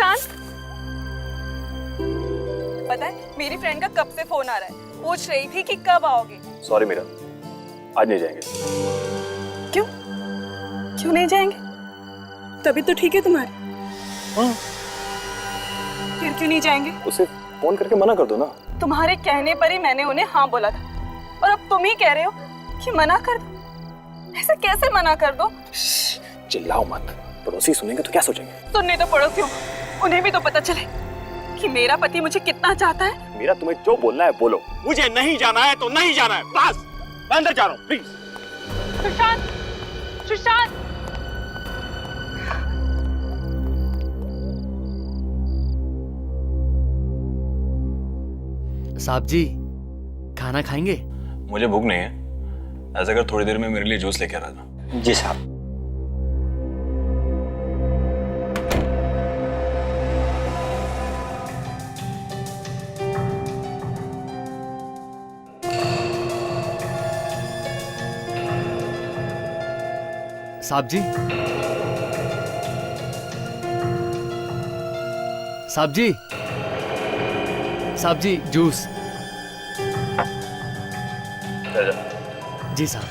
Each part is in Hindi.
सुशांत, पता है मेरी फ्रेंड का कब से फोन आ रहा है, पूछ रही थी कि कब आओगे। सॉरी मीरा, आज नहीं जाएंगे। क्यों क्यों नहीं जाएंगे? तभी तो ठीक है तुम्हारी। हाँ। फिर क्यों नहीं जाएंगे? उसे फोन करके मना कर दो ना। तुम्हारे कहने पर ही मैंने उन्हें हाँ बोला था, और अब तुम ही कह रहे हो कि मना कर दो। ऐसे कैसे मना कर दो? चिल्लाओ मत, पड़ोसी सुनेंगे तो क्या सोचेंगे? सुनने तो पड़ोसियों, उन्हें भी तो पता चले कि मेरा पति मुझे कितना चाहता है। मीरा, तुम्हें जो बोलना है बोलो। मुझे नहीं जाना है तो नहीं जाना है, बस। मैं अंदर जा रहा हूँ, प्लीज। सुशांत, सुशांत, साहब जी, खाना खाएंगे? मुझे भूख नहीं है। ऐसा कर थोड़ी देर में मेरे लिए जूस लेके आ रहा था। जी साहब। साहब जी, साहब जी, साहब जी, जूस। जी साहब।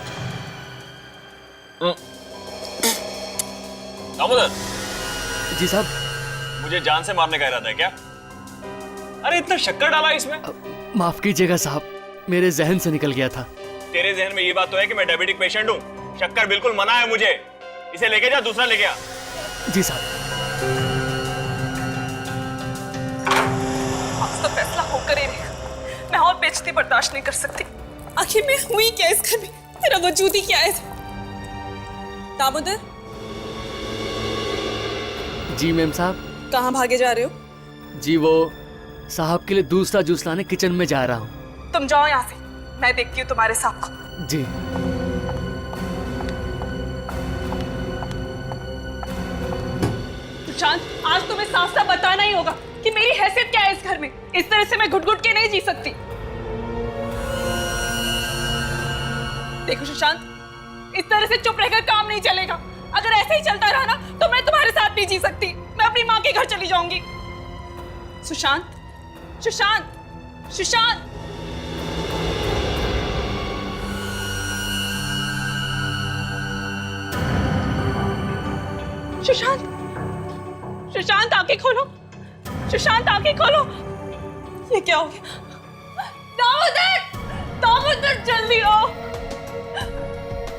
दामोदर, जी साहब। मुझे जान से मारने का इरादा है क्या? अरे इतना शक्कर डाला इसमें। माफ कीजिएगा साहब, मेरे जहन से निकल गया था। तेरे जहन में ये बात तो है कि मैं डायबिटिक पेशेंट हूँ। शक्कर बिल्कुल मना है मुझे। इसे लेके जा, दूसरा लेके आ। जी साहब। आज तो फैसला होकर ही रहेगा। मैं और बेइज्जती बर्दाश्त नहीं कर सकती। आखिर में हुई क्या इस घर में? तेरा वजूद ही क्या है? दामोदर, जी मैम साहब। कहाँ भागे जा रहे हो? जी वो साहब के लिए दूसरा जूस लाने किचन में जा रहा हूँ। तुम जाओ यहाँ से, मैं देखती हूँ तुम्हारे साहब को। जी। सुशांत, आज तुम्हें साफ साफ बताना ही होगा कि मेरी हैसियत क्या है इस घर में। इस तरह से मैं घुट घुट के नहीं जी सकती। देखो सुशांत, इस तरह से चुप रहकर काम नहीं चलेगा। अगर ऐसे ही चलता रहा ना तो मैं तुम्हारे साथ नहीं जी सकती। मैं अपनी माँ के घर चली जाऊंगी। सुशांत, सुशांत, सुशांत, सुशांत, सुशांत आंखें खोलो। सुशांत आंखें खोलो। ये क्या हो गया? दामोदर, दामोदर जल्दी आओ।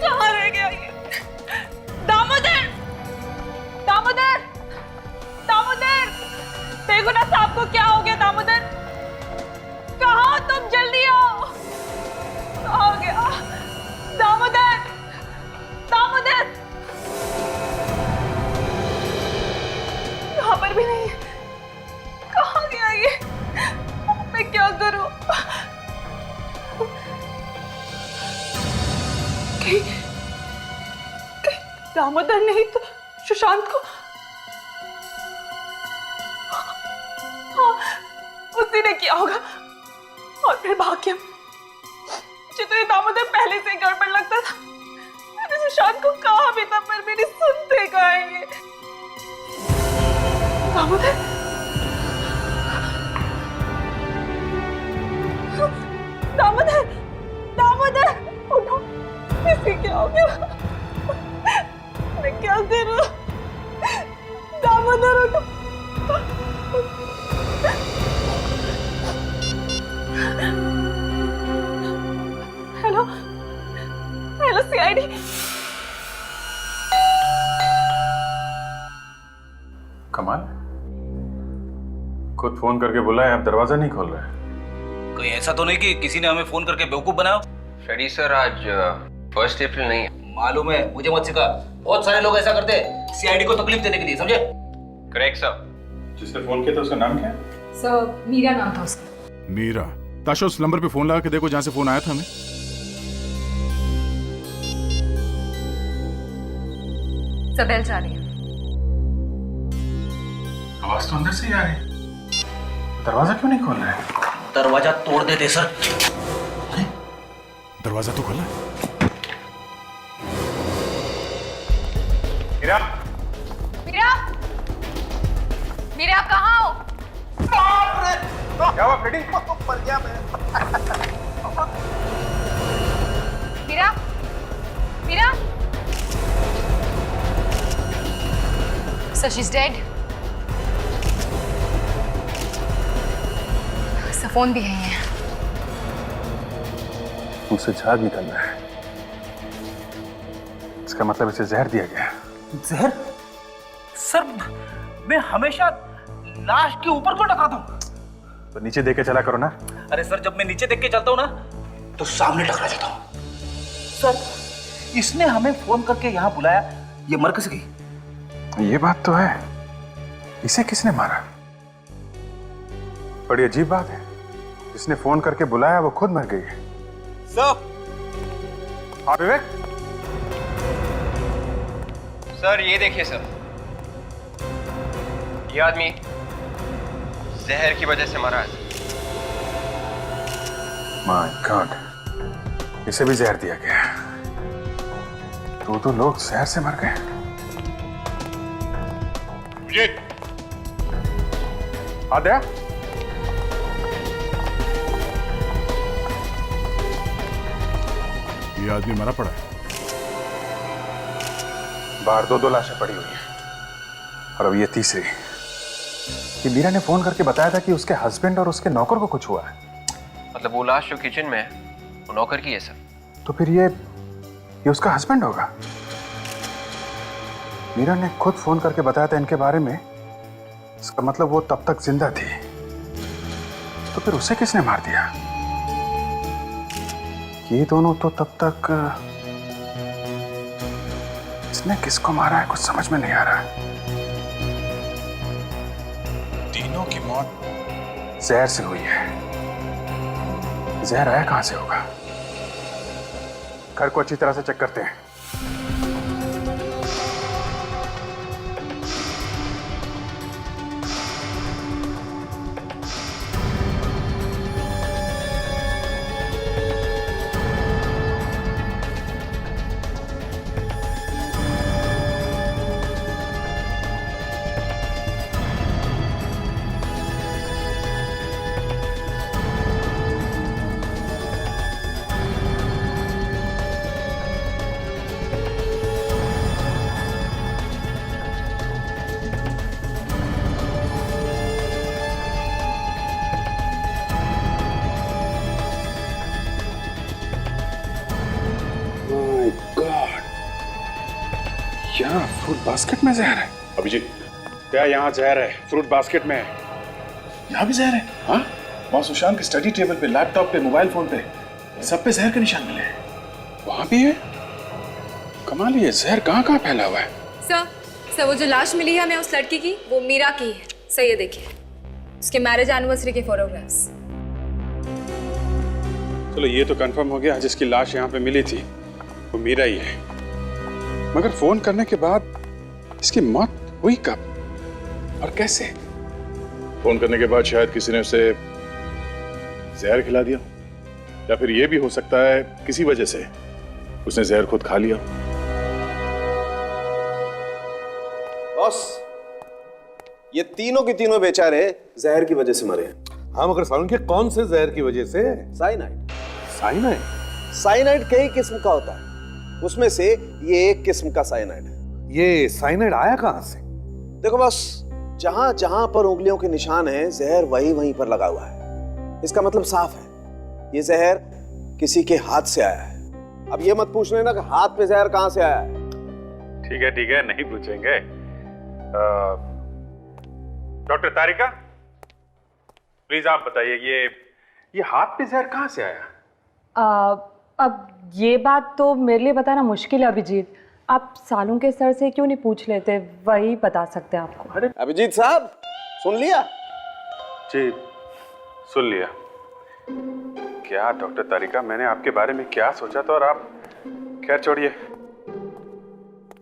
कहाँ रह गया ये? दामोदर, दामोदर, दामोदर, देखो ना साहब को क्या हो गया। दामोदर, कहाँ हो तुम? जल्दी आओ। कहाँ हो गया? दामोदर, दामोदर, यहाँ पर भी नहीं है। कहाँ गया ये? मैं क्या करूं? कहीं दामोदर नहीं तो सुशांत को, हाँ उसी ने किया होगा। और फिर भाग्यम, मुझे तो ये दामोदर पहले से ही गड़बड़ लगता था। मैंने सुशांत को कहा भी था, पर मेरी सुनते कहाँ है ये? दामोदर, दामोदर, दामोदर, उठो। इसे क्या हो गया? मैं क्या करूं? दामोदर उठो। Hello, hello CID. कमाल, खुद फोन करके बुलाया, अब दरवाजा नहीं खोल रहा है। कहीं ऐसा तो नहीं कि किसी ने हमें फोन करके बेवकूफ बनाया? फ्रेडी सर, आज 1 अप्रैल नहीं है। मालूम है, मुझे मत सिखा। बहुत सारे लोग ऐसा करते हैं सीआईडी को तकलीफ देने के लिए, समझे? Correct sir. जिसने फोन किया था उसका नाम क्या है? सर, मीरा नाम था उसका। मीरा। ताशा, उस नंबर पे फोन लगा के देखो जहां से फोन आया था हमें। सबेल जा रही है। आवाज तो अंदर से ही आ रही है। दरवाजा क्यों नहीं खोल रहा है? दरवाजा तोड़ देते सर। दरवाजा तो खोला है। मीरा, मीरा, मीरा आप कहाँ हो? क्या हुआ फ्रेडी? मर गया मैं। Meera, Meera. So she's dead. Phone भी है। मुझसे झाग निकल रहा है। इसका मतलब इसे जहर दिया गया। जहर? सर, मैं हमेशा लाश के ऊपर क्यों टकराता हूँ? तो नीचे देख के चला करो ना। अरे सर, जब मैं नीचे देख के चलता हूँ ना, तो सामने टकरा जाता हूँ। सर, इसने हमें फोन करके यहाँ बुलाया, ये मर कैसे गई? ये बात तो है। इसे किसने मारा? बड़ी अजीब बात है। जिसने फोन करके बुलाया वो खुद मर गई है। सर, हाँ विवेक। सर ये देखिए सर, ये आदमी जहर की वजह से मरा है। माय गॉड, इसे भी जहर दिया गया। दो लोग जहर से मर गए। आद्या, ये आदमी मरा पड़ा है। बाहर दो लाशें पड़ी हुई हैं और अब ये तीसरी। कि मीरा ने फोन करके बताया था कि उसके हस्बैंड और उसके नौकर को कुछ हुआ है। मतलब वो लाश जो किचन में है वो नौकर की है सर। तो फिर ये उसका हस्बैंड होगा। मीरा ने खुद फोन करके बताया था इनके बारे में। इसका मतलब वो तब तक जिंदा थी। तो फिर उसे किसने मार दिया? ये दोनों तो तब तक। इसने किसको मारा है कुछ समझ में नहीं आ रहा। तीनों की मौत जहर से हुई है। जहर आया कहां से होगा? घर को अच्छी तरह से चेक करते हैं। यहाँ फ्रूट बास्केट में जहर है। अभिजीत, क्या यहाँ जहर है? फ्रूट बास्केट में है। यहाँ भी जहर है? हाँ, वहाँ सुशांत के स्टडी टेबल पे, लैपटॉप पे, मोबाइल फोन पे, सब पे जहर के निशान मिले हैं। वहाँ भी है? कमाल, ये जहर कहाँ फैला हुआ है? सर वो जो लाश मिली है हमें उस लड़की की, वो मीरा की है। सर ये देखिए, उसके मैरिज एनिवर्सरी के फोटोग्राफ्स। चलो ये तो कंफर्म हो गया, जिसकी लाश यहाँ पे मिली थी वो मीरा ही है। मगर फोन करने के बाद इसकी मौत हुई कब और कैसे? फोन करने के बाद शायद किसी ने उसे जहर खिला दिया, या फिर यह भी हो सकता है किसी वजह से उसने जहर खुद खा लिया। बॉस, ये तीनों के तीनों बेचारे जहर की वजह से मरे हैं। हाँ, मगर साउंड के कौन से जहर की वजह से? साइनाइड। साइनाइड? साइनाइड कई किस्म का होता है, उसमें से ये एक किस्म का साइनाइड है। ये साइनाइड आया कहां से? देखो बस, जहां जहां पर उंगलियों के निशान हैं, जहर वहीं वहीं पर लगा हुआ है। इसका मतलब साफ है, ये जहर किसी के हाथ से आया है। अब ये मत पूछ लेना कि हाथ पे जहर कहां से आया है। ठीक है, नहीं पूछेंगे। डॉक्टर तारिका, प्लीज आप बताइए, ये हाथ पे जहर कहां से आया? अब ये बात तो मेरे लिए बताना मुश्किल है अभिजीत। आप सालू के सर से क्यों नहीं पूछ लेते, वही बता सकते हैं आपको। अरे अभिजीत साहब, सुन लिया? जी सुन लिया। क्या डॉक्टर तारिका, मैंने आपके बारे में क्या सोचा था और आप, खैर छोड़िए।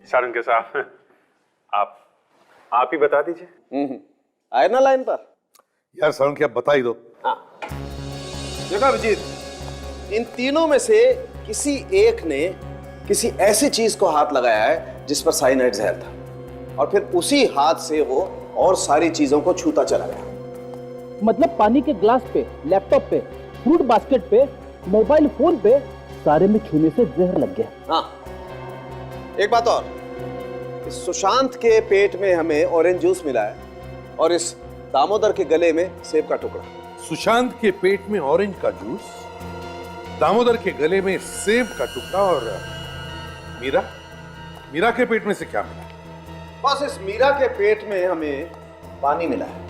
सारंग के साथ आप ही बता दीजिए। आए ना लाइन पर? यार साउंड की आप बता ही दो। देखो अभिजीत, इन तीनों में से किसी एक ने किसी ऐसी चीज को हाथ लगाया है जिस पर साइनाइड जहर था, और फिर उसी हाथ से वो और सारी चीजों को छूता चला गया। मतलब पानी के ग्लास पे, लैपटॉप पे, फ्रूट बास्केट पे, मोबाइल फोन पे, सारे में छूने से जहर लग गया। हाँ, एक बात और, इस सुशांत के पेट में हमें ऑरेंज जूस मिला है और इस दामोदर के गले में सेब का टुकड़ा। सुशांत के पेट में ऑरेंज का जूस, दामोदर के गले में सेब का टुकड़ा और मीरा के पेट में से क्या मिला? बस इस मीरा के पेट में हमें पानी मिला है।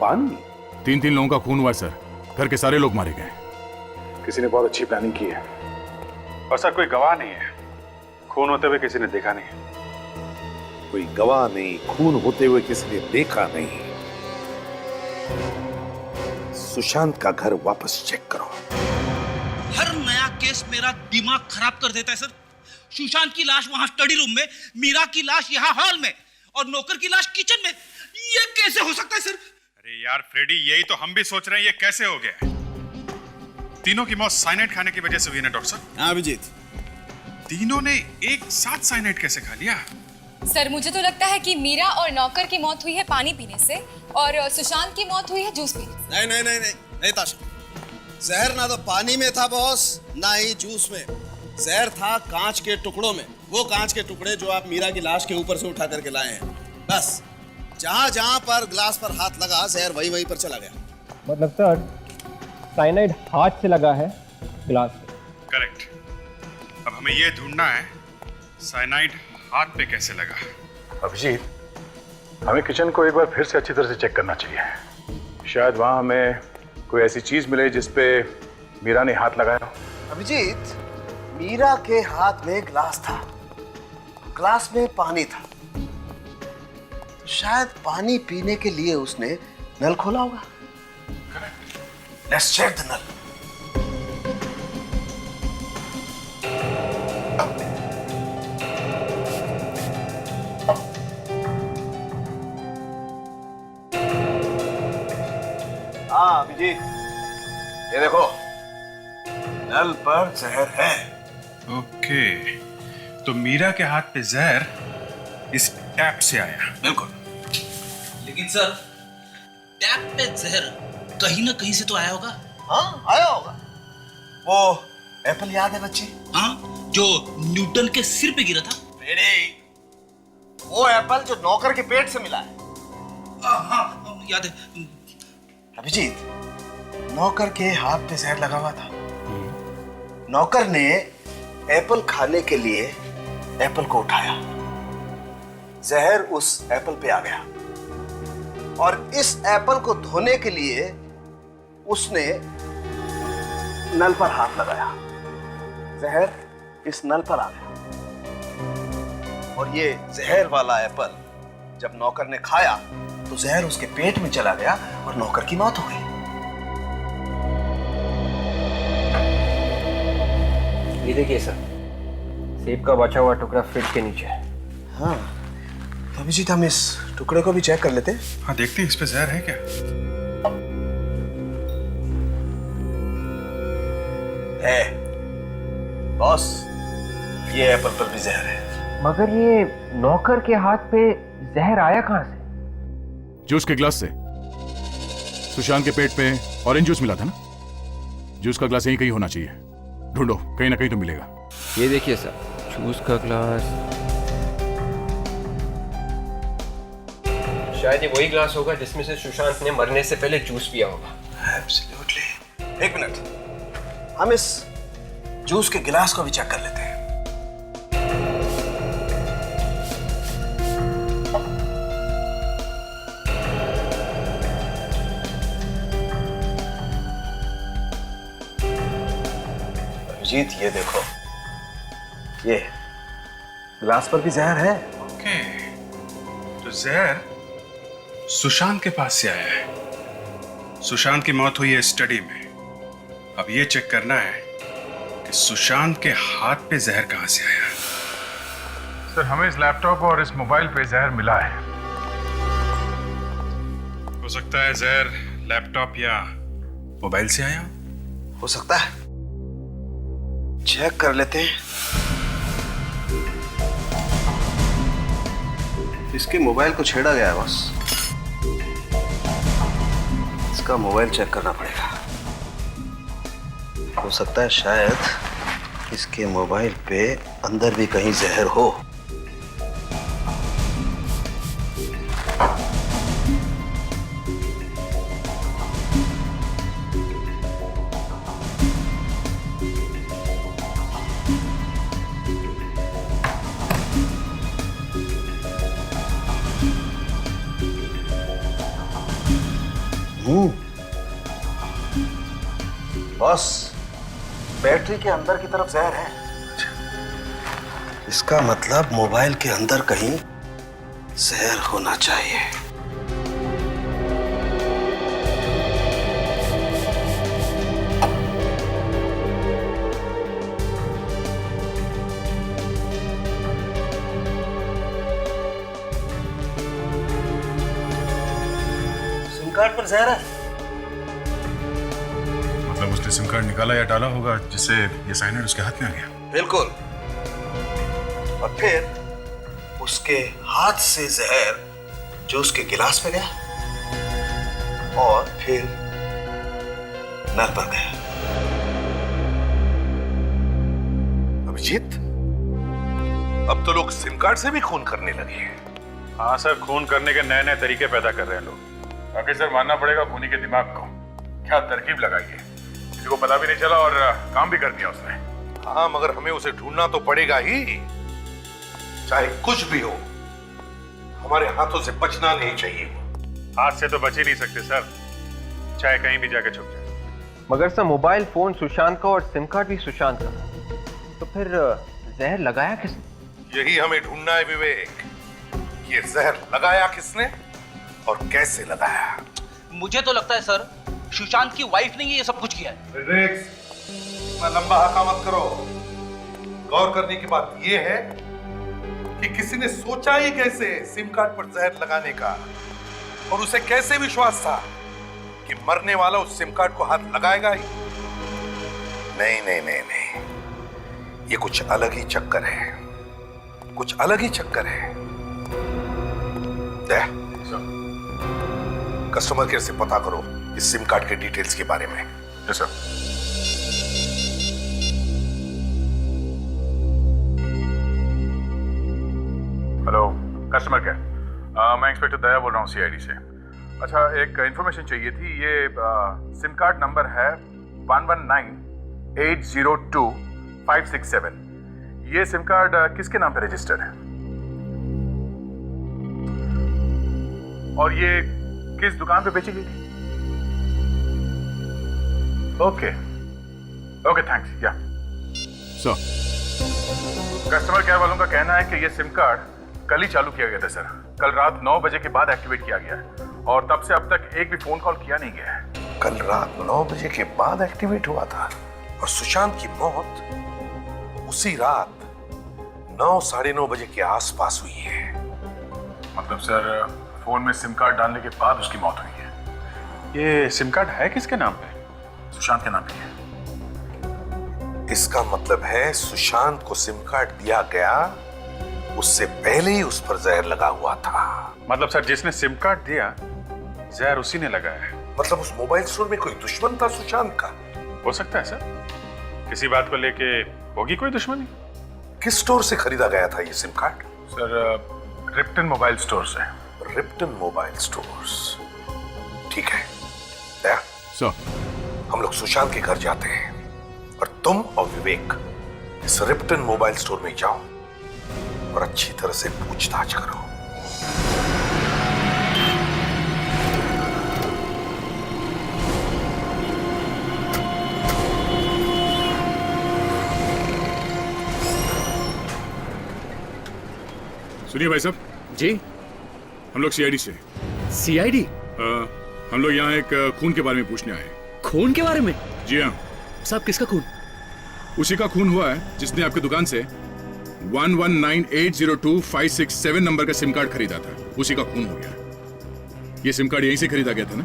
पानी? 3 लोगों का खून हुआ सर, घर के सारे लोग मारे गए। किसी ने बहुत अच्छी प्लानिंग की है और सर कोई गवाह नहीं है, खून होते हुए किसी ने देखा नहीं। कोई गवाह नहीं, खून होते हुए किसी ने देखा नहीं। सुशांत का घर वापस चेक करो। हर नया केस मेरा दिमाग खराब कर देता है सर। सुशांत की लाश वहां स्टडी रूम में, मीरा की लाश यहाँ हॉल में और नौकर की लाश किचन में। ये कैसे हो सकता है सर? अरे यार फ्रेडी, यही तो हम भी सोच रहे हैं, ये कैसे हो गया? तीनों की मौत साइनाइड खाने की वजह से हुई ना डॉक्टर साहब? हाँ अभिजीत, तीनों ने एक साथ साइनाइड कैसे खा लिया? सर मुझे तो लगता है कि मीरा और नौकर की मौत हुई है पानी पीने से और सुशांत की मौत हुई है जूस पीने से। नहीं ताशा, जहर ना तो पानी में था बॉस, ना ही जूस में। जहर था कांच के टुकड़ों में, वो कांच के टुकड़े जो आप मीरा की लाश के ऊपर से उठा करके लाए हैं। बस जहां जहां पर ग्लास पर हाथ लगा, जहर वहीं पर चला गया। मतलब सर साइनाइड हाथ से लगा है ग्लास पे। करेक्ट। अब हमें ये ढूंढना है साइनाइड हाथ पे कैसे लगा। अभिजीत, हमें किचन को एक बार फिर से अच्छी तरह से चेक करना चाहिए। शायद वहां हमें कोई ऐसी चीज मिले जिसपे मीरा ने हाथ लगाया हो। अभिजीत, मीरा के हाथ में ग्लास था, ग्लास में पानी था, शायद पानी पीने के लिए उसने नल खोला होगा। Let's check the nal. हाँ अभिजीत, ये देखो, नल पर जहर है। ओके, तो मीरा के हाथ पे जहर इस टैप से आया। बिल्कुल। लेकिन सर टैप पे जहर कहीं ना कहीं से तो आया होगा। हाँ आया होगा। वो एप्पल याद है बच्चे? हाँ, जो न्यूटन के सिर पे गिरा था। वो एप्पल जो नौकर के पेट से मिला है। हाँ याद है। अभिजीत, नौकर के हाथ पे जहर लगा हुआ था। नौकर ने एप्पल खाने के लिए एप्पल को उठाया, जहर उस एप्पल पे आ गया और इस एप्पल को धोने के लिए उसने नल पर हाथ लगाया, जहर इस नल पर आ गया और ये जहर वाला एप्पल जब नौकर ने खाया तो जहर उसके पेट में चला गया और नौकर की मौत हो गई। ये देखिए सर, सेब का बचा हुआ टुकड़ा फ्रिज के नीचे है। हाँ, तो अभिजीत हम इस टुकड़े को भी चेक कर लेते हैं। हाँ देखते हैं इस पे जहर है क्या। है बॉस, ये एप्पल पर भी जहर है। मगर ये नौकर के हाथ पे जहर आया कहां से? जूस के ग्लास से। सुशांत के पेट पे ऑरेंज जूस मिला था ना, जूस का ग्लास यहीं कहीं होना चाहिए। ढूंढो, कहीं ना कहीं तो मिलेगा। ये देखिए सर, जूस का ग्लास, शायद ये वही ग्लास होगा जिसमें से सुशांत ने मरने से पहले जूस पिया होगा। एब्सोल्युटली। एक मिनट, हम इस जूस के गिलास को भी चेक कर लेते हैं। अभिजीत ये देखो, ये गिलास पर भी जहर है। ओके, तो जहर सुशांत के पास से आया है। सुशांत की मौत हुई है स्टडी में। अब ये चेक करना है कि सुशांत के हाथ पे जहर कहां से आया। सर, हमें इस लैपटॉप और इस मोबाइल पे जहर मिला है। हो सकता है जहर लैपटॉप या मोबाइल से आया। हो सकता है, चेक कर लेते हैं। इसके मोबाइल को छेड़ा गया है बस। इसका मोबाइल चेक करना पड़ेगा। हो सकता है शायद इसके मोबाइल पे अंदर भी कहीं जहर हो। बॉस, बैटरी के अंदर की तरफ जहर है। इसका मतलब मोबाइल के अंदर कहीं जहर होना चाहिए। सिम कार्ड पर जहर है। मतलब उसने सिम कार्ड निकाला या डाला होगा जिससे ये साइनाइड उसके हाथ में आ गया। बिल्कुल। और फिर उसके हाथ से जहर जूस के गिलास में गया और फिर नल पर गया। अभिजीत, अब तो लोग सिम कार्ड से भी खून करने लगे हैं। हाँ सर, खून करने के नए नए तरीके पैदा कर रहे हैं लोग। बाकी सर मानना पड़ेगा खूनी के दिमाग को, क्या तरकीब लगाई है। किसी को पता भी नहीं चला और काम भी कर दिया उसने। हाँ, मगर हमें उसे ढूंढना तो पड़ेगा ही। चाहे कुछ भी हो, हमारे हाथों से बचना नहीं चाहिए। हाथ से तो बच ही नहीं सकते सर, चाहे कहीं भी जाके छुप जाए। मगर सर मोबाइल फोन सुशांत का और सिम कार्ड भी सुशांत का, तो फिर जहर लगाया किसने? यही हमें ढूंढना है विवेक। ये जहर लगाया किसने और कैसे लगाया? मुझे तो लगता है सर सुशांत की वाइफ ने ये सब कुछ किया है। विवेक, इतना लंबा हका मत करो। गौर करने की बात यह है कि किसी ने सोचा ही कैसे सिम कार्ड पर जहर लगाने का, और उसे कैसे विश्वास था कि मरने वाला उस सिम कार्ड को हाथ लगाएगा ही। नहीं नहीं नहीं नहीं, ये कुछ अलग ही चक्कर है, कुछ अलग ही चक्कर है। कस्टमर केयर से पता करो इस सिम कार्ड के डिटेल्स के बारे में। Yes sir. Hello customer care, मैं इंस्पेक्टर दया बोल रहा हूँ सीआईडी से। अच्छा, एक इंफॉर्मेशन चाहिए थी। ये सिम कार्ड नंबर है 1198025567। ये सिम कार्ड किसके नाम पे रजिस्टर्ड है और ये किस दुकान पे बेची गई थी? Okay okay, thanks. या सर, कस्टमर केयर वालों का कहना है कि ये सिम कार्ड कल ही चालू किया गया था सर। कल रात 9 बजे के बाद एक्टिवेट किया गया है और तब से अब तक एक भी फोन कॉल किया नहीं गया है। कल रात 9 बजे के बाद एक्टिवेट हुआ था और सुशांत की मौत उसी रात 9 साढ़े 9 बजे के आसपास हुई है। मतलब सर फोन में सिम कार्ड डालने के बाद उसकी मौत हुई है। ये सिम कार्ड है किसके नाम पे? सुशांत के नाम पे है। इसका मतलब है सुशांत को सिम कार्ड दिया गया, उससे पहले ही उस पर जहर लगा हुआ था। मतलब सर जिसने सिम कार्ड दिया जहर उसी ने लगाया है। मतलब उस मोबाइल स्टोर में कोई दुश्मन था सुशांत का? हो सकता है सर, किसी बात को लेके होगी कोई दुश्मनी। किस स्टोर से खरीदा गया था ये SIM card? Sir Ripton mobile store से। रिप्टन मोबाइल स्टोर्स, ठीक है। दया सर, हम लोग सुशांत के घर जाते हैं और तुम और विवेक इस रिप्टन मोबाइल स्टोर में जाओ और अच्छी तरह से पूछताछ करो। सुनिए भाई साहब जी। हम लोग सीआईडी से। सीआईडी? हम लोग यहाँ एक खून के बारे में पूछने आए। खून के बारे में? जी हाँ साहब, किसका खून? उसी का खून हुआ है जिसने आपकी दुकान से 1198025567 नंबर का सिम कार्ड खरीदा था। उसी का खून हो गया। ये सिम कार्ड यहीं से खरीदा गया था ना?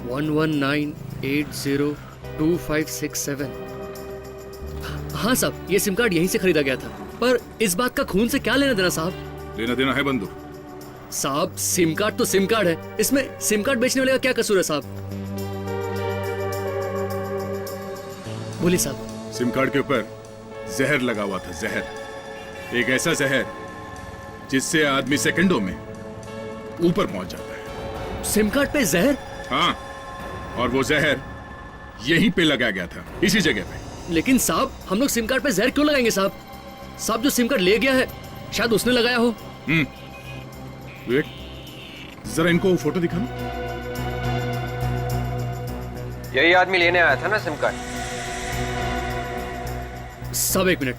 1198025567। हाँ साहब, ये सिम कार्ड यहीं से खरीदा गया था। पर इस बात का खून से क्या लेना देना साहब? लेना देना है बंधु साहब, सिम कार्ड तो सिम कार्ड है, इसमें सिम कार्ड बेचने वाले का क्या कसूर है साहब? बोलिए साहब। सिम कार्ड के ऊपर जहर लगा हुआ था, जहर। एक ऐसा जहर जिससे आदमी सेकंडों में ऊपर पहुंच जाता है। सिम कार्ड पे जहर? हाँ, और वो जहर यहीं पे लगाया गया था, इसी जगह पे। लेकिन साहब, हम लोग सिम कार्ड पे जहर क्यों लगाएंगे साहब? साहब, जो सिम कार्ड ले गया है शायद उसने लगाया हो। विवेक, जरा इनको फोटो दिखाना। यही आदमी लेने आया था ना सिम कार्ड? साहब एक मिनट।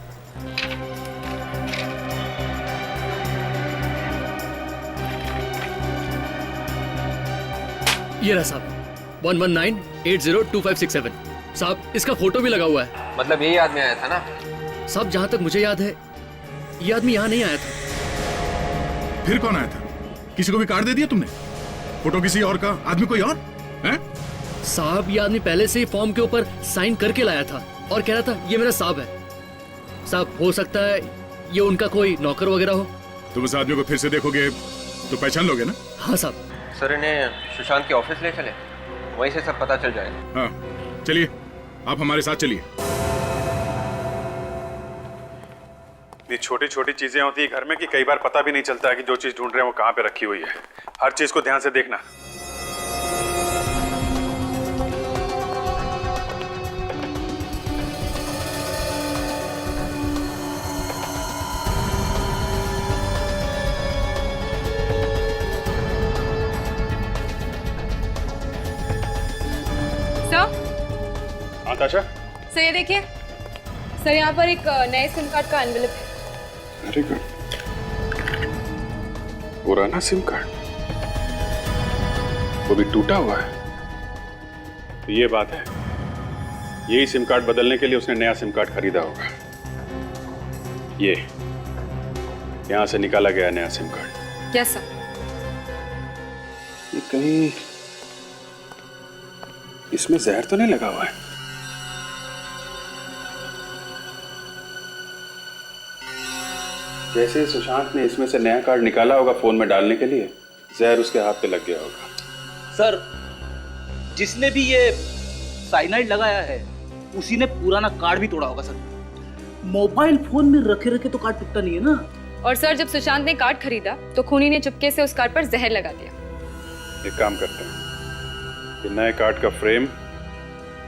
ये रहा साहब, 119802567। साहब, इसका फोटो भी लगा हुआ है। मतलब यही आदमी आया था ना? साहब, जहां तक मुझे याद है ये आदमी यहाँ नहीं आया था। फिर कौन आया था? किसी को भी कार्ड दे दिया तुमने? फोटो किसी और का, आदमी कोई और है? साहब, ये आदमी पहले से ही फॉर्म के ऊपर साइन करके लाया था और कह रहा था ये मेरा साहब है। साहब, हो सकता है ये उनका कोई नौकर वगैरह हो। तुम उस आदमी को फिर से देखोगे तो पहचान लोगे ना? हाँ साहब। सर, इन्हें सुशांत के ऑफिस ले चले, वहीं से सब पता चल जाएगा। हाँ चलिए, आप हमारे साथ चलिए। ये छोटी छोटी चीजें होती है घर में कि कई बार पता भी नहीं चलता है कि जो चीज ढूंढ रहे हैं वो कहाँ पे रखी हुई है। हर चीज को ध्यान से देखना। सर, हाँ ताशा। सर ये देखिए, सर यहाँ पर एक नए सिम कार्ड का एनवेलप है। Very good. पुराना सिम कार्ड, वो भी टूटा हुआ है। तो ये बात है, यही सिम कार्ड बदलने के लिए उसने नया सिम कार्ड खरीदा होगा। ये यहां से निकाला गया नया सिम कार्ड। Yes sir. ये कहीं इसमें जहर तो नहीं लगा हुआ है? जैसे सुशांत ने इसमें से नया कार्ड निकाला होगा फोन में डालने के लिए, जहर उसके हाथ पे लग गया होगा। सर, जिसने भी ये साइनाइड लगाया है उसी ने पुराना कार्ड भी तोड़ा होगा सर। मोबाइल फोन में रखे रखे तो कार्ड टूटता नहीं है ना। और सर, जब सुशांत ने कार्ड खरीदा तो खूनी ने चुपके से उस कार्ड पर जहर लगा दिया। एक काम करते हैं, ये नए कार्ड का फ्रेम,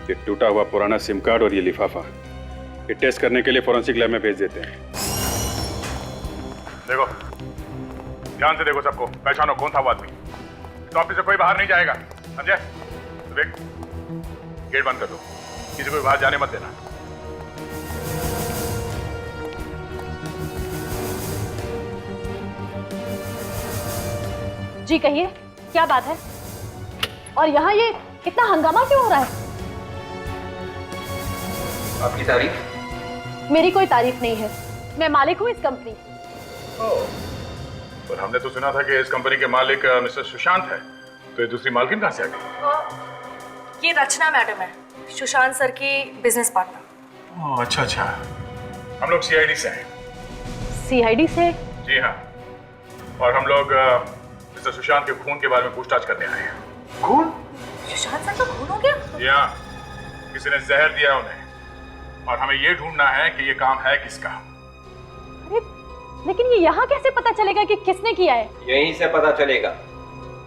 ये टूटा हुआ पुराना सिम कार्ड और ये लिफाफा, ये टेस्ट करने के लिए फॉरेंसिक लैब में भेज देते हैं। देखो, ध्यान से देखो सबको, पहचानो कौन था वो आदमी। इस ऑफिस से कोई बाहर नहीं जाएगा, समझे? विवेक, गेट बंद कर दो, किसी को भी बाहर जाने मत देना। जी कहिए, क्या बात है? और यहाँ ये इतना हंगामा क्यों हो रहा है? आपकी तारीफ? मेरी कोई तारीफ नहीं है, मैं मालिक हूँ इस कंपनी। पर हमने तो सुना था कि इस कंपनी के मालिक मिस्टर सुशांत है, तो ये दूसरी मालकिन कहाँ से आ गई? ये रचना मैडम है, सुशांत सर की बिजनेस पार्टनर। अच्छा अच्छा, हम लोग सीआईडी से हैं। सीआईडी से? जी हाँ, और हम लोग मिस्टर सुशांत के खून के बारे में पूछताछ करने आए हैं। खून? सुशांत सर का खून हो गया? जी हाँ, किसी ने जहर दिया उन्हें, और हमें ये ढूंढना है कि ये काम है किसका। अरे, लेकिन ये यहाँ कैसे पता चलेगा कि किसने किया है? यहीं से पता चलेगा।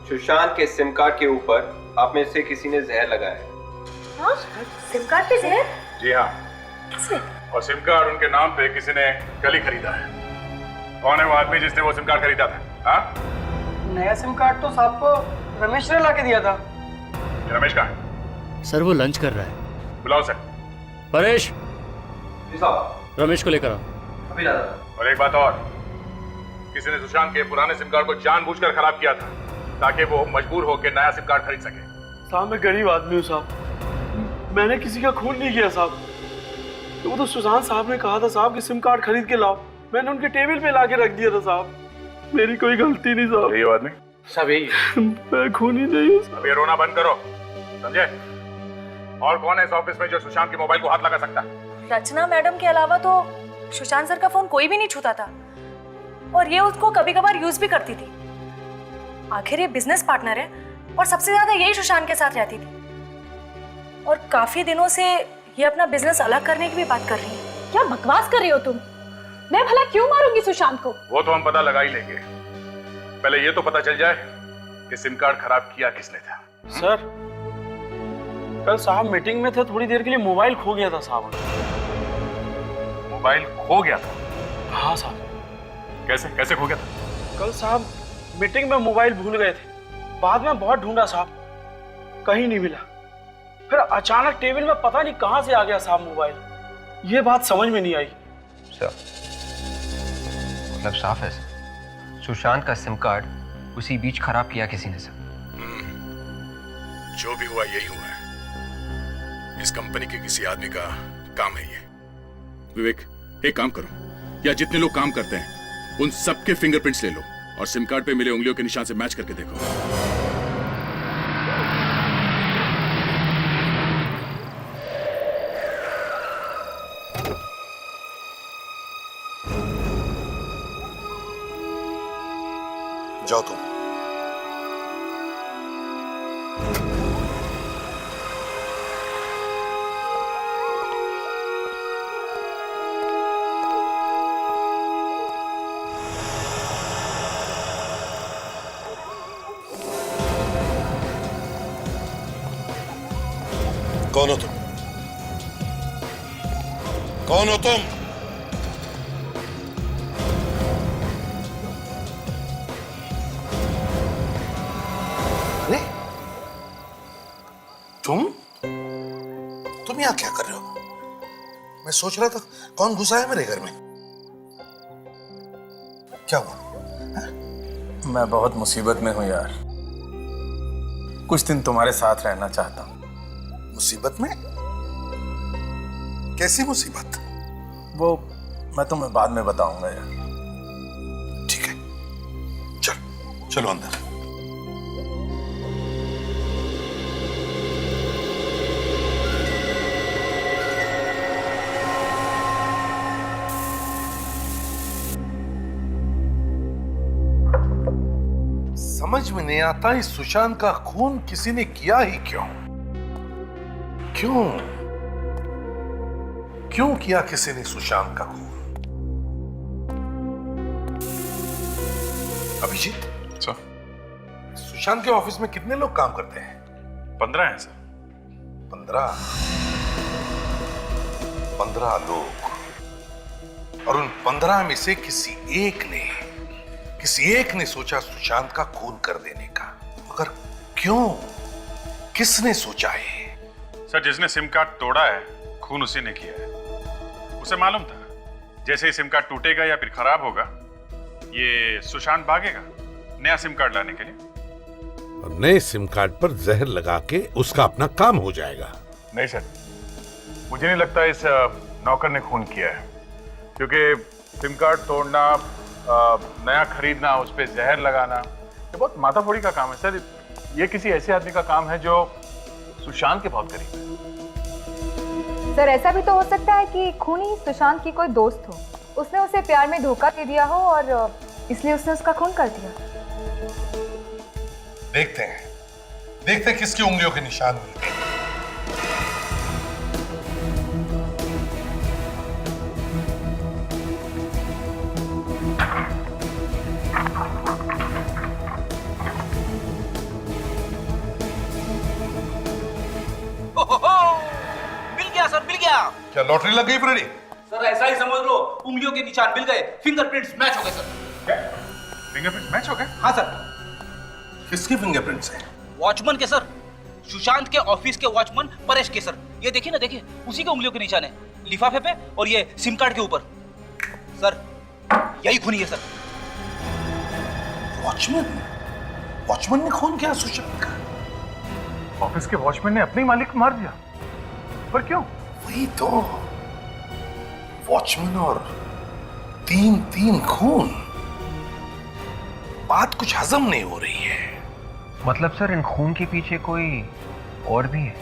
सुशांत के सिम कार्ड के ऊपर आप में से किसी ने जहर लगाया है। हाँ? सिम कार्ड पे जहर? जी हाँ। किसने? और सिम कार्ड उनके नाम पे किसी ने कल ही खरीदा है। कौन है वो आदमी जिसने वो सिम कार्ड खरीदा था? हाँ? नया सिम कार्ड तो साहब को रमेश ने लाके दिया था। ये रमेश कहाँ है? सर, वो लंच कर रहा है। बुलाओ सर। परेश, जी साहब। रमेश को लेकर आओ। अभी लाता। और एक बात और, किसी ने सुशांत के पुराने सिम कार्ड को जानबूझकर खराब किया था ताकि वो मजबूर होकर नया सिम कार्ड खरीद सके। साहब, मैं गरीब आदमी हूँ साहब, मैंने किसी का खून नहीं किया साहब। तो वो तो सुशांत साहब ने कहा था साहब कि सिम कार्ड खरीद के लाओ, मैंने उनके टेबल पे लाके रख दिया था साहब। मेरी कोई गलती नहीं साहब। ये आदमी सब यही मैं खूनी नहीं हूँ। अब ये रोना बंद करो, समझे? और कौन है इस ऑफिस में जो सुशांत के मोबाइल को हाथ लगा सकता? रचना मैडम के अलावा तो सुशांत सर का फोन कोई भी नहीं छूता था, और ये उसको कभी कभार यूज भी करती थी। आखिर ये बिजनेस पार्टनर है और सबसे ज्यादा यही सुशांत के साथ रहती थी, और काफी दिनों से ये अपना बिजनेस अलग करने की भी बात कर रही है। क्या बकवास कर रही हो तुम? मैं भला क्यों मारूंगी सुशांत को? वो तो हम पता लगा ही लेंगे, पहले ये तो पता चल जाए कि सिम कार्ड खराब किया किसने था। सर कल साहब मीटिंग में थे, थोड़ी देर के लिए मोबाइल खो गया था साहब। मोबाइल खो गया था? हाँ साहब। कैसे कैसे खो गया था? कल साहब मीटिंग में मोबाइल भूल गए थे, बाद में बहुत ढूंढा साहब, कहीं नहीं मिला। फिर अचानक टेबल में पता नहीं कहां से आ गया साहब मोबाइल। ये बात समझ में नहीं आई। सर मतलब साफ है सर, सुशांत का सिम कार्ड उसी बीच खराब किया किसी ने सर। जो भी हुआ यही हुआ है। इस कंपनी के किसी आदमी का काम है ये। विवेक, एक काम करो, या जितने लोग काम करते हैं उन सबके फिंगरप्रिंट्स ले लो और सिम कार्ड पे मिले उंगलियों के निशान से मैच करके देखो। जाओ तुम। कौन हो तुम? कौन हो तुम? तुम यहाँ क्या कर रहे हो? मैं सोच रहा था कौन घुसा है मेरे घर में। क्या हुआ? मैं बहुत मुसीबत में हूं यार, कुछ दिन तुम्हारे साथ रहना चाहता हूं। मुसीबत में? कैसी मुसीबत? वो मैं तुम्हें बाद में बताऊंगा यार। ठीक है, चलो अंदर। समझ में नहीं आता इस सुशांत का खून किसी ने किया ही क्यों? क्यों किया किसी ने सुशांत का खून? अभिजीत सर, सुशांत के ऑफिस में कितने लोग काम करते हैं? 15 हैं सर। 15 लोग, और उन 15 में से किसी एक ने सोचा सुशांत का खून कर देने का। मगर क्यों? किसने सोचा है? सर, जिसने सिम कार्ड तोड़ा है खून उसी ने किया है। उसे मालूम था जैसे ही सिम कार्ड टूटेगा या फिर खराब होगा, ये सुशांत भागेगा नया सिम कार्ड लाने के लिए। और नए सिम कार्ड पर जहर लगा के उसका अपना काम हो जाएगा। नहीं सर, मुझे नहीं लगता इस नौकर ने खून किया है, क्योंकि सिम कार्ड तोड़ना, नया खरीदना, उस पर जहर लगाना, ये बहुत माथाफोड़ी का काम है सर। ये किसी ऐसे आदमी का काम है जो सुशांत के बहुत करीब है। सर ऐसा भी तो हो सकता है कि खूनी सुशांत की कोई दोस्त हो, उसने उसे प्यार में धोखा दे दिया हो और इसलिए उसने उसका खून कर दिया। देखते हैं किसकी उंगलियों के निशान मिलते हैं। मिल गया सर, मिल गया। क्या लॉटरी लग गई फ्रेडी? सर ऐसा ही समझ लो, उंगलियों के निशान मिल गए, फिंगरप्रिंट्स मैच हो गए सर। क्या? फिंगरप्रिंट्स मैच हो गए? हाँ सर। किसके फिंगरप्रिंट्स हैं? वॉचमैन के सर, सुशांत के ऑफिस के वॉचमैन परेश के सर। ये देखिए ना, देखिए उसी के उंगलियों के निशान है, लिफाफे पे और ये सिम कार्ड के ऊपर। सर यही खूनी है सर। वॉचमैन ने खून किया सुशांत का? ऑफिस के वॉचमैन ने अपने मालिक को मार दिया, पर क्यों? वही तो, वॉचमैन और तीन खून। बात कुछ हजम नहीं हो रही है। मतलब सर इन खून के पीछे कोई और भी है?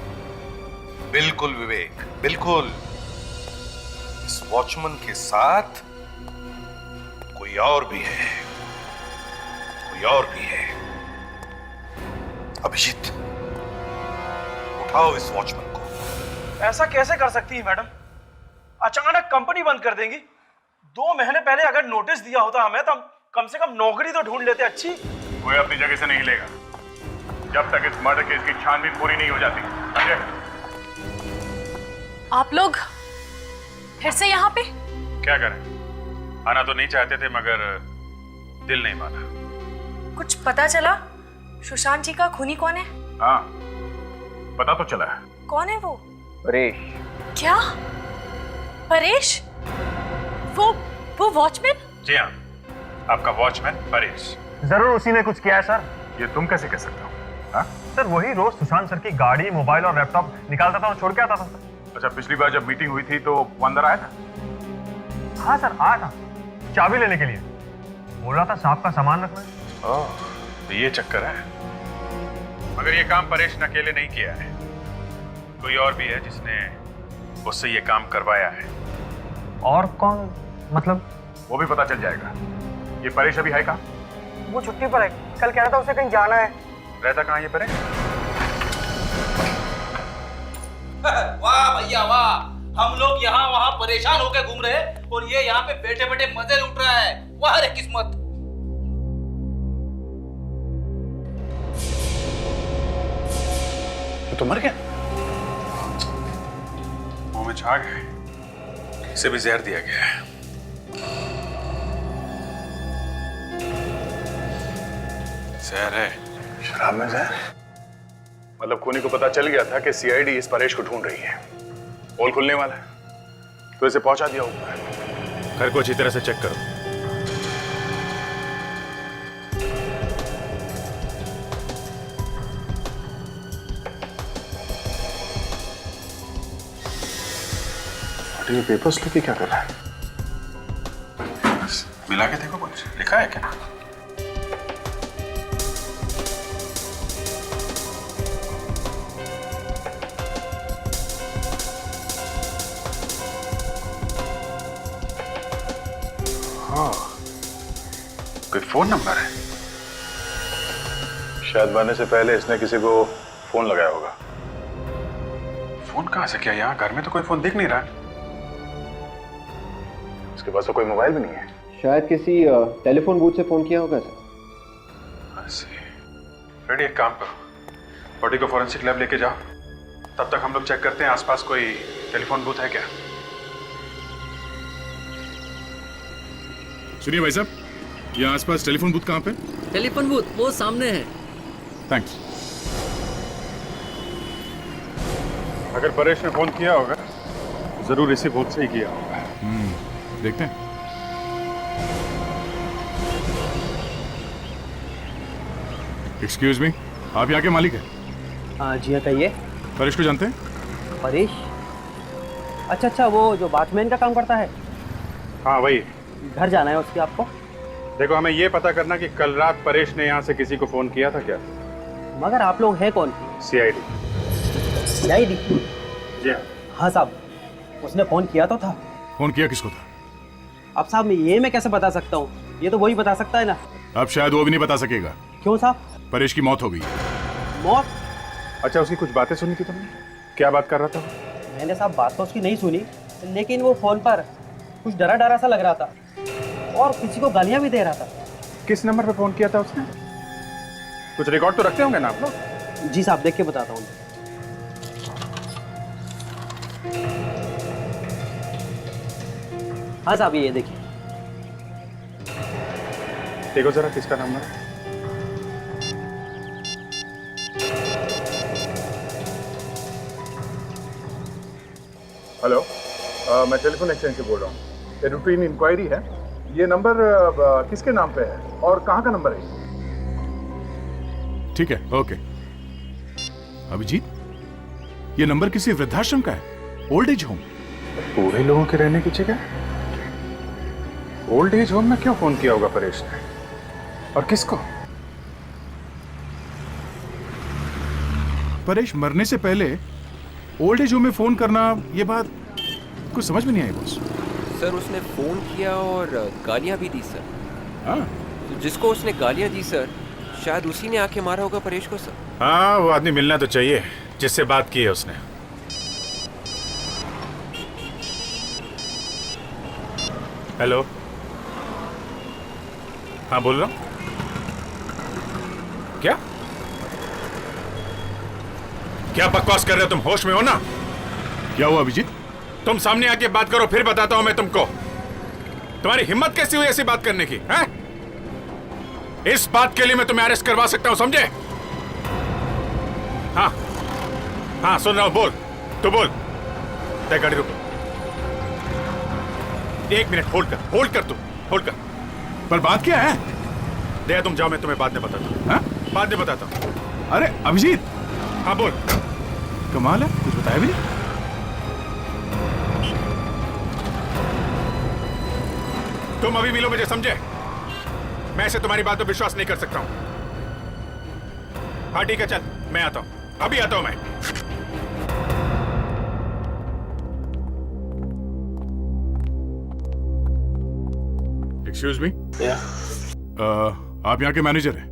बिल्कुल विवेक, बिल्कुल। इस वॉचमैन के साथ कोई और भी है, कोई और भी है। अभिजीत, उठाओ इस वॉचमैन को ऐसा कैसे कर सकती है मैडम? अचानक कंपनी बंद कर देंगी? 2 महीने पहले अगर नोटिस दिया होता हमें तो हम कम से कम नौकरी तो ढूंढ लेते। अच्छी कोई अपनी जगह से नहीं लेगा जब तक इस मर्डर केस की छानबीन पूरी नहीं हो जाती। आप लोग फिर से यहाँ पे? क्या करें, आना तो नहीं चाहते थे मगर दिल नहीं माना। कुछ पता चला सुशांत जी का खूनी कौन है? हाँ पता तो चला है। कौन है वो? परेश। क्या? परेश? वो वॉचमैन? जी हाँ, आपका वॉचमैन परेश। जरूर उसी ने कुछ किया है सर। ये तुम कैसे कह सकते हो? हाँ सर वही रोज सुशांत सर की गाड़ी, मोबाइल और लैपटॉप निकालता था और छोड़ के आता था। अच्छा, पिछली बार जब मीटिंग हुई थी तो वो अंदर आया था? हाँ सर आया था, चाबी लेने के लिए। बोल रहा था साहब का सामान रखना है। ओह, तो ये चक्कर है। मगर ये काम परेश ने अकेले नहीं किया है, कोई और भी है जिसने उससे ये काम करवाया है। और कौन? मतलब वो भी पता चल जाएगा। ये परेश अभी है कहाँ? वो छुट्टी पर है, कल कह रहा था उसे कहीं जाना है। रहता कहाँ ये परेश? वाह भैया वाह, हम लोग यहाँ वहाँ परेशान होकर घूम रहे हैं और ये यहाँ पे बैठे बैठे मजे लूट रहा है। वाह रे किस्मत। तो मर गया, मुंह में झाग है, इसे भी जहर दिया गया है। जहर है, शराब में जहर। मतलब खूनी को पता चल गया था कि सीआईडी इस परेश को ढूंढ रही है, पोल खुलने वाला है, तो इसे पहुंचा दिया ऊपर। घर को अच्छी तरह से चेक करो। ये पेपर्स लेके क्या कर रहा है? मिला के देखो, कुछ लिखा है क्या? हाँ, कोई फोन नंबर है। शायद बनने से पहले इसने किसी को फोन लगाया होगा। फोन कहां से? क्या यहाँ घर में तो कोई फोन दिख नहीं रहा। उसके पास तो कोई मोबाइल भी नहीं है। शायद किसी टेलीफोन बूथ से फोन किया होगा सर। रेडी, एक काम करो, बॉडी को फॉरेंसिक लैब लेके जाओ, तब तक हम लोग चेक करते हैं आसपास कोई टेलीफोन बूथ है क्या। सुनिए भाई साहब, ये आसपास टेलीफोन बूथ कहाँ पे? टेलीफोन बूथ वो सामने है। थैंक्स। अगर परेश ने फोन किया होगा जरूर इसी बूथ से ही किया होगा। देखते हैं। एक्सक्यूज मी, आप यहाँ के मालिक हैं? हाँ जी हाँ, कहिए। परेश को जानते हैं? परेश? अच्छा, वो जो वॉचमैन का काम करता है। हाँ वही। घर जाना है उसके आपको? देखो, हमें ये पता करना कि कल रात परेश ने यहाँ से किसी को फोन किया था क्या? मगर आप लोग हैं कौन? सीआईडी। सीआईडी? जी हाँ साहब, उसने फोन किया तो था। फोन किया किसको था? अब साहब ये मैं कैसे बता सकता हूँ, ये तो वही बता सकता है ना। अब शायद वो भी नहीं बता सकेगा। क्यों साहब? परेश की मौत हो गई। मौत? अच्छा, उसकी कुछ बातें सुनी थी तुमने? क्या बात कर रहा था? मैंने साहब बात तो उसकी नहीं सुनी, लेकिन वो फोन पर कुछ डरा डरा सा लग रहा था और किसी को गालियां भी दे रहा था। किस नंबर पे फोन किया था उसने? कुछ रिकॉर्ड तो रखते होंगे ना आप लोग? जी साहब, देख के बताता हूँ। हाँ साहब, ये देखिए। देखो जरा किसका नंबर है। हेलो, मैं टेलीफोन एक्सचेंज से बोल रहा हूँ। ये रूटीन इंक्वायरी है। ये नंबर किसके नाम पे है और कहाँ का नंबर है? ठीक है, ओके। अभिजीत, ये नंबर किसी वृद्धाश्रम का है, ओल्ड एज होम। बूढ़े लोगों के रहने की जगह ओल्ड एज होम में क्यों फोन किया होगा परेश ने, और किसको? परेश मरने से पहले ओल्ड एज होम में फोन करना, ये बात कुछ समझ में नहीं आई बॉस। सर उसने फोन किया और गालियां भी दी सर। हाँ, तो जिसको उसने गालियां दी सर, शायद उसी ने आके मारा होगा परेश को सर। हाँ, वो आदमी मिलना तो चाहिए जिससे बात की है उसने। हेलो, हाँ बोल रहा हूँ। क्या क्या बकवास कर रहे हो तुम? होश में हो ना? क्या हुआ अभिजीत? तुम सामने आके बात करो, फिर बताता हूं मैं तुमको। तुम्हारी हिम्मत कैसी हुई ऐसी बात करने की? हैं? इस बात के लिए मैं तुम्हें अरेस्ट करवा सकता हूं, समझे? हाँ हाँ सुन रहा हूं, बोल। तू बोल। तय गाड़ी रुको, 1 मिनट होल्ड कर तू, होल्ड कर। पर बात क्या है? दे तुम जाओ, मैं तुम्हें बाद में बताता हूं। हाँ? बाद में बताता हूं। अरे अभिजीत, हाँ बोल। कमाल है, कुछ बताया भी नहीं। तुम अभी मिलो मुझे, समझे? मैं ऐसे तुम्हारी बात पर विश्वास नहीं कर सकता हूं। हाँ ठीक है, चल मैं आता हूं, अभी आता हूं मैं। एक्सक्यूज मी, आप यहाँ के मैनेजर हैं?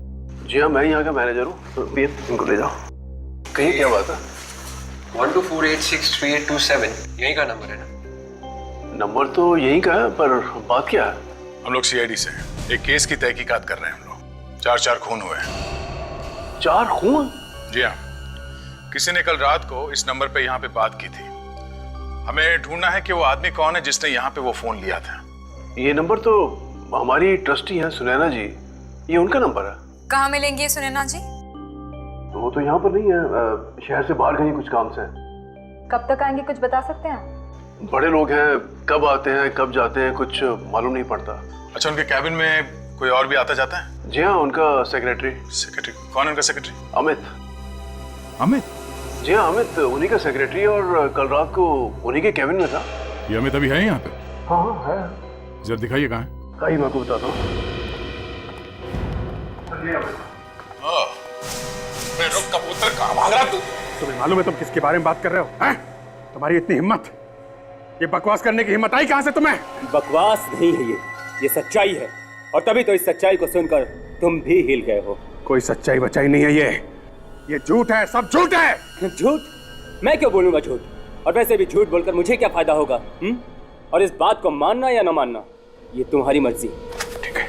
जी हाँ, मैं यहाँ का मैनेजर हूँ। इनको ले जाओ। कहीं क्या बात है? 1248632827 यही का नंबर है ना? नंबर तो यही का है, पर बात क्या है? हम लोग सीआईडी से एक केस की तहकीकात कर रहे हैं। हम लोग 4 खून हुए हैं। 4 खून? जी हाँ, किसी ने कल रात को इस नंबर पे यहाँ पे बात की थी। हमें ढूंढना है कि वो आदमी कौन है जिसने यहाँ पे वो फोन लिया था। ये नंबर तो हमारी ट्रस्टी हैं सुनैना जी, ये उनका नंबर है। कहाँ मिलेंगे ये सुनैना जी? वो तो यहाँ पर नहीं है, शहर से बाहर कहीं कुछ काम से। कब तक आएंगे, कुछ बता सकते हैं? बड़े लोग हैं, कब आते हैं कब जाते हैं कुछ मालूम नहीं पड़ता। अच्छा, उनके कैबिन में कोई और भी आता जाता है? जी हाँ, उनका सेक्रेटरी। सेक्रेटरी कौन है उनका सेक्रेटरी? अमित। अमित? जी हाँ, अमित उन्हीं का सेक्रेटरी, और कल रात को उन्हीं के कैबिन में था। ये अमित अभी है यहाँ पे? हाँ हाँ है। जरा दिखाइए कहाँ है। कहीं मैं आपको बताता हूँ। रुक कबूतर, कहाँ भाग रहा तू? तुम्हें मालूम है तुम किसके बारे में बात कर रहे हो? हैं? तुम्हारी इतनी हिम्मत, ये बकवास करने की हिम्मत आई कहाँ से तुम्हें? बकवास नहीं है ये सच्चाई है, और तभी तो इस सच्चाई को सुनकर तुम भी हिल गए हो। कोई सच्चाई बचाई नहीं है ये झूठ है, सब झूठ है। झूठ? मैं क्यों बोलूंगा झूठ? और वैसे भी झूठ बोलकर मुझे क्या फायदा होगा? और इस बात को मानना या न मानना ये तुम्हारी मर्जी। ठीक है,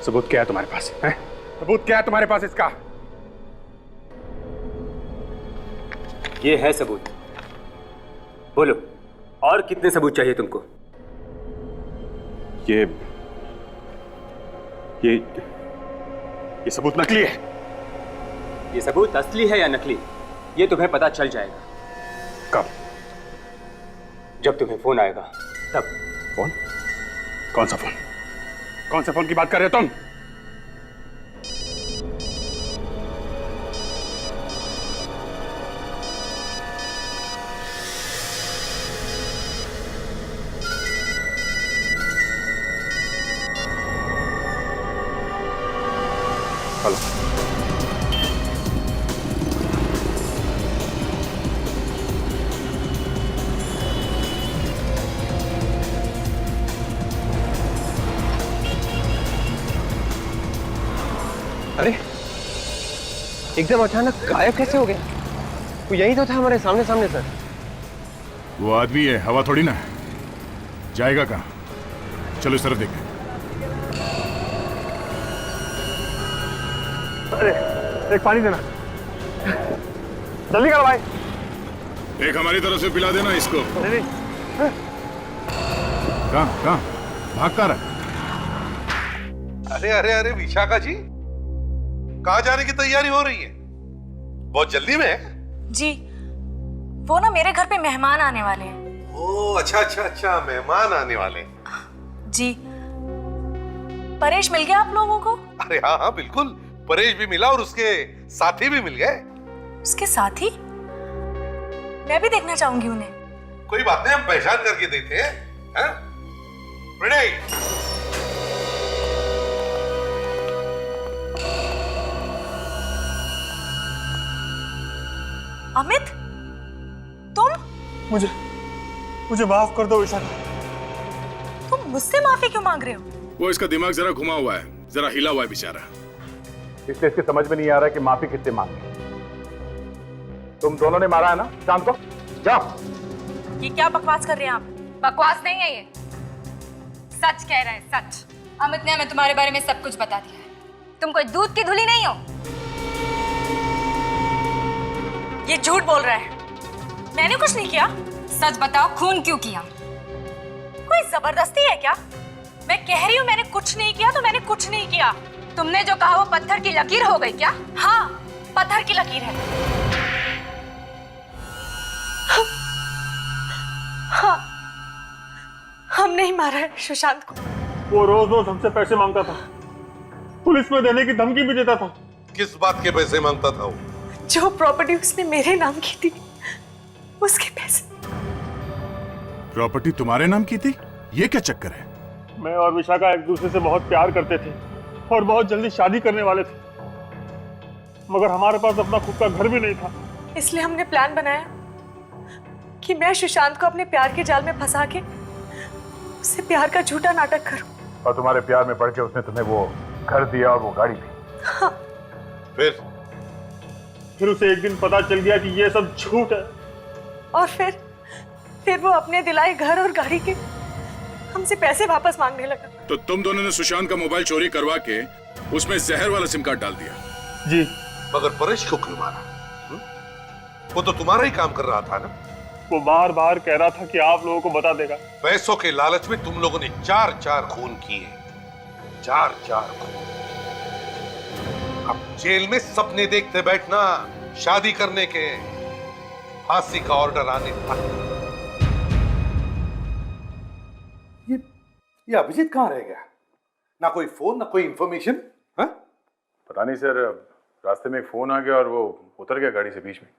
सबूत क्या है तुम्हारे पास? हैं? सबूत क्या है तुम्हारे पास इसका? ये है सबूत। बोलो, और कितने सबूत चाहिए तुमको? ये सबूत नकली है। ये सबूत असली है या नकली, ये तुम्हें पता चल जाएगा। कब? जब तुम्हें फोन आएगा तब। फोन? कौन सा फोन? कौन से फोन की बात कर रहे हो तुम? हेलो, अरे एकदम अचानक गायब कैसे हो गया? वो यही तो था हमारे सामने सामने सर। वो आदमी है, हवा थोड़ी ना है। जाएगा कहाँ? चलो इस तरफ देखें। अरे एक पानी देना, जल्दी करो भाई। एक हमारी तरफ से पिला देना इसको। नहीं। कहाँ भाग कहाँ रहा? अरे अरे अरे विशाखा जी, कहाँ जाने की तैयारी हो रही है? बहुत जल्दी में है? जी, वो ना मेरे घर पे मेहमान आने वाले हैं। ओह अच्छा अच्छा अच्छा, मेहमान आने वाले। जी, परेश मिल गया आप लोगों को? अरे हाँ हाँ बिल्कुल, परेश भी मिला और उसके साथी भी मिल गए। उसके साथी? मैं भी देखना चाहूंगी उन्हें। कोई बात नहीं, हम पहचान करके देते हैं। हैं? प्रणय, अमित, तुम? मुझे माफ कर दो विशाखा। तुम मुझसे माफी क्यों मांग रहे हो? वो इसका दिमाग जरा घुमा हुआ है, जरा हिला हुआ है बेचारा। इसलिए इसके समझ में नहीं आ रहा कि माफी कितने मांगे। तुम दोनों ने मारा है ना शाम को? जाओ। ये क्या बकवास कर रहे हैं आप? बकवास नहीं है ये, सच कह रहे हैं, सच। अमित ने हमें तुम्हारे बारे में सब कुछ बता दिया है। तुम कोई दूध की धुली नहीं हो। ये झूठ बोल रहा है, मैंने कुछ नहीं किया। सच बताओ, खून क्यों किया? कोई जबरदस्ती है क्या? मैं कह रही हूँ मैंने कुछ नहीं किया तो मैंने कुछ नहीं किया। तुमने जो कहा वो पत्थर की लकीर हो गई क्या? हाँ, पत्थर की लकीर है। हाँ, हमने ही मारा है सुशांत को। वो रोज रोज हमसे पैसे मांगता था, पुलिस में देने की धमकी भी देता था। किस बात के पैसे मांगता था वो? जो प्रॉपर्टी उसने मेरे नाम की थी, उसके पैसे। प्रॉपर्टी तुम्हारे नाम की थी? ये क्या चक्कर है? मैं और विशाखा एक दूसरे से बहुत प्यार करते थे और बहुत जल्दी शादी करने वाले थे, मगर हमारे पास अपना खुद का घर भी नहीं था। इसलिए हमने प्लान बनाया कि मैं सुशांत को अपने प्यार के जाल में फंसा के उससे प्यार का झूठा नाटक करूं। और तुम्हारे प्यार में पड़ के उसने तुम्हें वो घर दिया और वो गाड़ी दी। हाँ। फिर उसे एक दिन पता चल गया कि ये सब झूठ है, और फिर वो अपने दिलाए घर और गाड़ी के हमसे पैसे वापस मांगने लगा। तो तुम दोनों ने सुशांत का मोबाइल चोरी करवा के उसमें जहर वाला सिम कार्ड डाल दिया? जी। मगर परेश को क्यों मारा? वो तो तुम्हारा ही काम कर रहा था ना। वो बार बार कह रहा था कि आप लोगों को बता देगा। पैसों के लालच में तुम लोगों ने 4-4 खून किए, 4-4 खून। अब जेल में सपने देखते बैठना, शादी करने के, फांसी का ऑर्डर आने तक। ये अभिजीत कहाँ रह गया? ना कोई फोन, ना कोई इंफॉर्मेशन। पता नहीं सर, रास्ते में एक फोन आ गया और वो उतर गया गाड़ी से बीच में।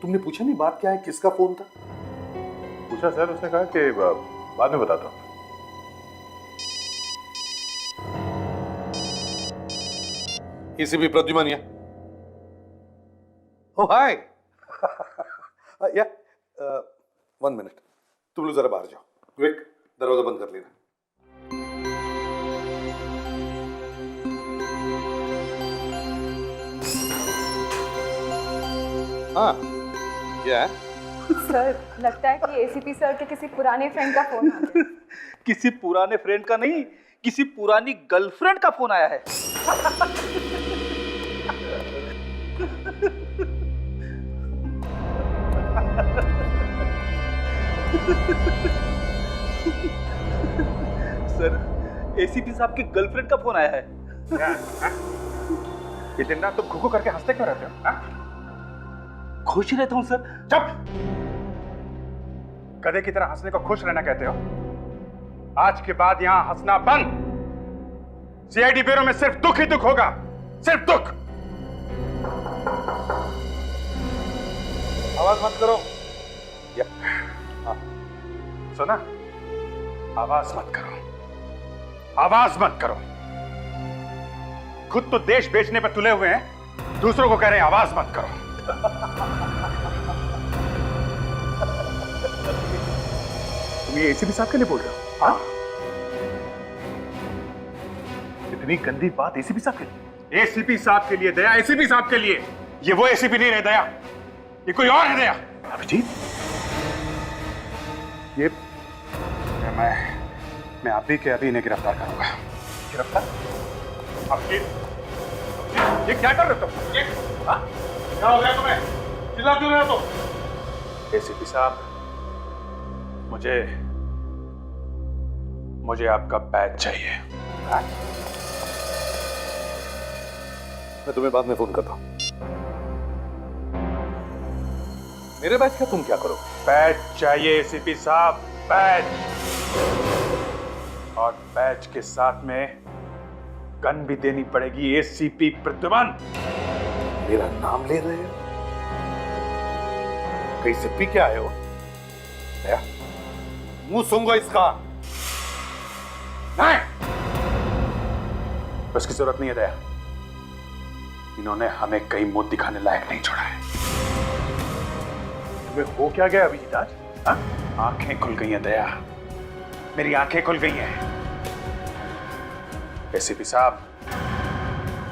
तुमने पूछा नहीं बात क्या है, किसका फोन था? पूछा सर, उसने कहा कि बाद में बताता हूँ। एसीपी प्रद्युमन। ओह हाय। या 1 मिनट, तुम लोग जरा बाहर जाओ। क्विक, दरवाजा बंद कर लेना। हाँ, क्या है? सर, लगता है कि एसीपी सर के किसी पुराने फ्रेंड का फोन आ गया। किसी पुराने फ्रेंड का नहीं, किसी पुरानी गर्लफ्रेंड का फोन आया है। सर, एसीपी साहब की गर्लफ्रेंड का फोन आया है। ये दिन रात तुम खुखो करके हंसते क्यों रहते हो? खुश रहता हूँ सर। चुप! गधे की तरह हंसने को खुश रहना कहते हो? आज के बाद यहां हंसना बंद। सीआईडी ब्यूरो में सिर्फ दुख ही दुख होगा, सिर्फ दुख। आवाज मत करो। सुना? आवाज मत करो, आवाज मत करो। खुद तो देश बेचने पर तुले हुए हैं, दूसरों को कह रहे हैं आवाज मत करो। तुम ये एसीपी साहब के लिए बोल रहे हो? हाँ? इतनी गंदी बात एसीपी साहब के लिए? एसीपी साहब के लिए दया, एसीपी साहब के लिए। ये वो एसीपी नहीं रहे दया, ये कोई और है दया। अभिजीत, ये मैं आप ही के अभी इन्हें गिरफ्तार करूंगा। गिरफ्तार? अभिजीत, ये क्या कर रहे हो तुम? क्या हो गया तुम्हें? चिल्ला क्यों रहे हो तुम? एसीपी साहब, मुझे आपका बैच चाहिए। मैं तुम्हें बाद में फोन करता हूं। मेरे बैच का तुम क्या करो? बैच चाहिए एसीपी साहब, बैच। और बैच के साथ में गन भी देनी पड़ेगी। एसीपी प्रद्युमन। मेरा नाम ले रहे हो? कहीं से पी के आए हो? मुंह सूंघो इसका। नहीं, उसकी जरूरत नहीं है दया। इन्होंने हमें कहीं मुंह दिखाने लायक नहीं छोड़ा है। तुम्हें हो क्या गया अभिजीत आज? आंखें खुल गई हैं दया, मेरी आंखें खुल गई हैं। एसीपी साहब,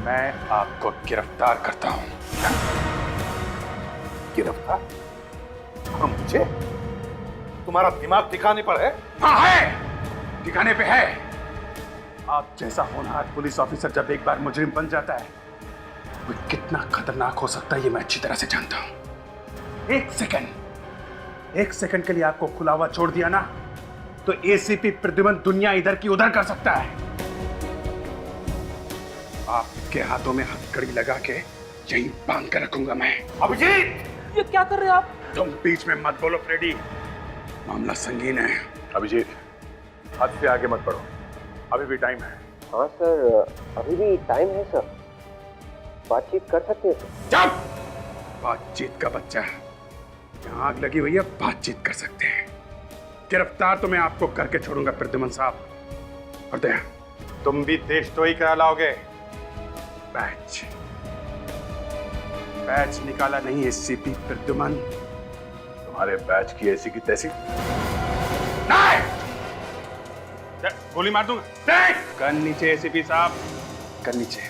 मैं आपको गिरफ्तार करता हूं। गिरफ्तार? मुझे? तुम्हारा दिमाग ठिकाने पर है? हाँ है, ठिकाने पे है। आप जैसा होनहार पुलिस ऑफिसर जब एक बार मुजरिम बन जाता है, वो कितना खतरनाक हो सकता है ये मैं अच्छी तरह से जानता हूं। एक सेकंड के लिए आपको खुला हुआ छोड़ दिया ना, तो एसीपी प्रद्युमन दुनिया इधर की उधर कर सकता है। आपके हाथों में हथकड़ी लगा के यहीं बांध कर रखूंगा मैं। अभिजीत, ये क्या कर रहे हैं आप? तुम बीच में मत बोलो फ्रेडी, मामला संगीन है। अभिजीत, हद से आगे मत बढ़ो, अभी भी टाइम है। हाँ सर, अभी भी टाइम है सर, बातचीत कर सकते हैं सर। चुप! बातचीत का बच्चा, यहाँ आग लगी हुई है, बातचीत कर सकते हैं। गिरफ्तार तो मैं आपको करके छोड़ूंगा प्रद्युमन साहब। और दया, तुम भी देशद्रोही कहलाओगे। बैच निकाला नहीं एसीपी प्रद्युमन। तुम्हारे बैच की ऐसी की तैसी। नहीं! गोली मार दूंगा। गन नीचे एसीपी साहब, गन नीचे,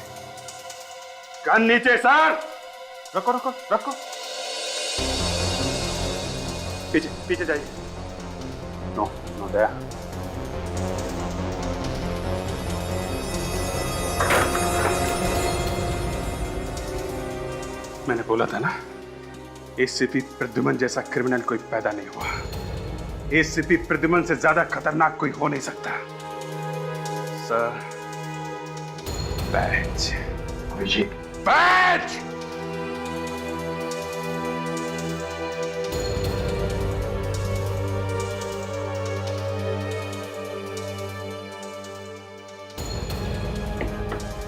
गन नीचे सर। रखो रखो रखो, पीछे पीछे जाइए। नो नो दया, मैंने बोला था ना, एसीपी प्रद्युमन जैसा क्रिमिनल कोई पैदा नहीं हुआ। एसीपी प्रद्युमन से ज्यादा खतरनाक कोई हो नहीं सकता। सर, बैच, अभिजीत, बैच!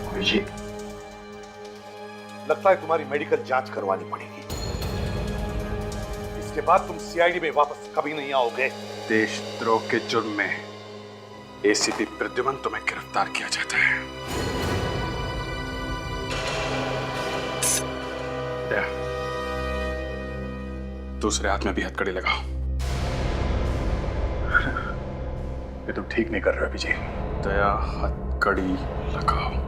अभिजीत, लगता है तुम्हारी मेडिकल जांच करवानी पड़ेगी। इसके बाद तुम सीआईडी में वापस कभी नहीं आओगे। देशद्रोह के जुर्म में एसीपी प्रद्युमन तुम्हें गिरफ्तार किया जाता है। दूसरे हाथ में भी हथकड़ी लगाओ। ये तुम ठीक नहीं कर रहे अभिजीत। दया, हथकड़ी लगाओ।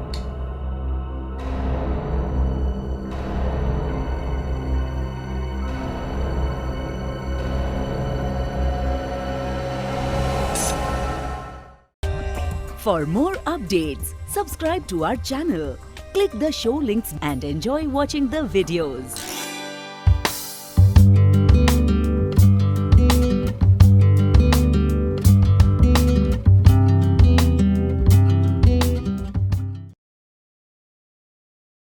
For more updates, subscribe to our channel, click the show links and enjoy watching the videos.